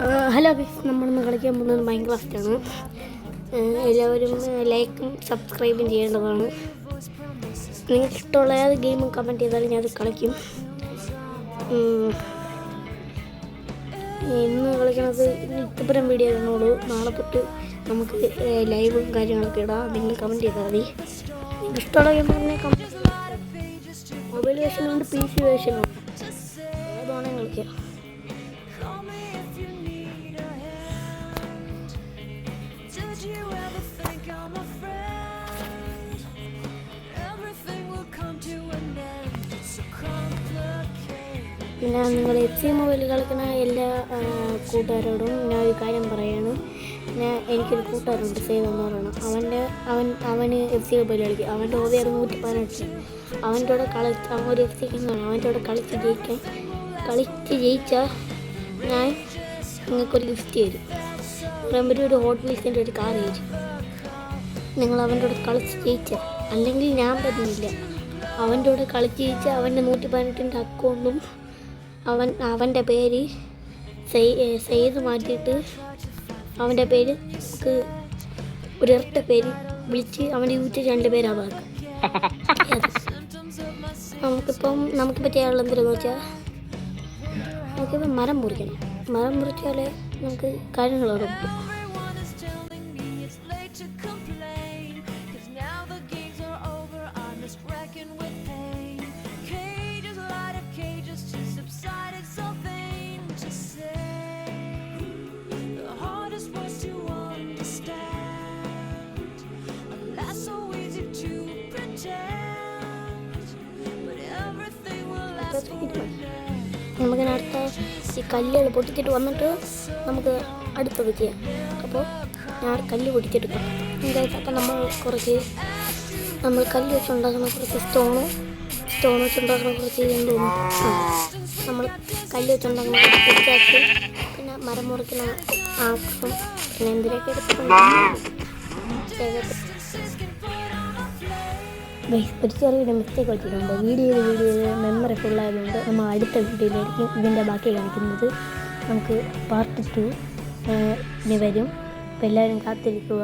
Hello guys, നമ്മളിന്ന് കളിക്കാൻ പോകുന്നത് മൈൻക്രാഫ്റ്റാണ്. എല്ലാവരും ലൈക്കും സബ്സ്ക്രൈബും ചെയ്യേണ്ടതാണ്. നിങ്ങൾക്ക് ഇഷ്ടമുള്ള ഏത് ഗെയിമും കമൻറ്റ് ചെയ്താലും ഞാനത് കളിക്കും. ഇന്ന് കളിക്കുന്നത് ഇത്തരം വീഡിയോ ഇടുന്നുള്ളൂ. നാളെ തൊട്ട് നമുക്ക് ലൈവും കാര്യങ്ങളൊക്കെ ഇടാം. നിങ്ങൾ കമൻറ്റ് ചെയ്താൽ മതി. നിങ്ങൾക്ക് ഇഷ്ടമുള്ള ഗെയിം പറഞ്ഞാൽ കമൻറ്റ്. മൊബൈൽ വേർഷനുണ്ട്, PC വേർഷനുണ്ട്. ഏതാണെങ്കിൽ കളിക്കാം. പിന്നെ നിങ്ങൾ FC മൊബൈൽ കളിക്കുന്ന എല്ലാ കൂട്ടുകാരോടും ഞാൻ ഒരു കാര്യം പറയുകയാണ്. എനിക്കൊരു കൂട്ടുകാരുണ്ട്, സേവ് എന്ന് പറയണം. അവന് FC മൊബൈൽ കളിക്കും. അവൻ്റെ ഓവർ 118. അവൻ്റെ കൂടെ ഒരു FC കിങ്ങാണ്. അവൻ്റെ കൂടെ കളിച്ച് ജയിച്ചാൽ ഞാൻ നിങ്ങൾക്കൊരു ഗിഫ്റ്റ് തരും. പറയുമ്പോൾ ഒരു ഹോട്ട് വീൽസിൻ്റെ ഒരു കാർ തരും. നിങ്ങൾ അവൻ്റെ കൂടെ കളിച്ച് ജയിച്ചാൽ, അല്ലെങ്കിൽ ഞാൻ തരുന്നില്ല. അവൻ്റെ കൂടെ കളിച്ച് ജയിച്ചാൽ അവൻ്റെ 118 അക്കൗണ്ടും അവൻ്റെ പേര് സെയ്ത് മാറ്റിയിട്ട് അവൻ്റെ പേര് നമുക്ക് ഒരിരട്ട പേര് വിളിച്ച് അവൻ്റെ യൂട്യൂബ് ചാനലിൻ്റെ പേര് അതാക്കാം. നമുക്കിപ്പോൾ ചെയ്യാനുള്ള എന്തെന്ന് വെച്ചാൽ നമുക്കിപ്പോൾ മരം മുറിക്കണം. മരം മുറിച്ചാലേ നമുക്ക് കാര്യങ്ങൾ ഉറപ്പും. നമുക്ക് അടുത്ത ഈ കല്ലുകൾ പൊട്ടിച്ചിട്ട് വന്നിട്ട് നമുക്ക് അടുത്തത് ചെയ്യാം. അപ്പോൾ ഞാൻ കല്ല് പൊട്ടിച്ചെടുക്കാം. അപ്പം നമ്മൾ കല്ല് വെച്ചുണ്ടാക്കുന്ന കുറച്ച് സ്റ്റോൺ വെച്ചുണ്ടാക്കുന്ന കുറച്ച് എന്തോന്നു നമ്മൾ കല്ല് വെച്ചുണ്ടാക്കുന്ന പൊടിച്ചാക്കി, പിന്നെ മരം മുറിക്കുന്ന ആക്സും പിന്നെ എന്തിനൊക്കെ എടുത്തിട്ടുണ്ട്. ഒരു ചെറിയൊരു മിസ്റ്റേക്ക് വെച്ചിട്ടുണ്ട്. വീഡിയോ മെമ്മറി ഫുള്ളായതുകൊണ്ട് നമ്മൾ അടുത്ത വീഡിയോയിലായിരിക്കും ഇതിൻ്റെ ബാക്കി കാണിക്കുന്നത്. നമുക്ക് പാർട്ട് 2 ഇനി വരും. അപ്പോൾ എല്ലാവരും കാത്തിരിക്കുക.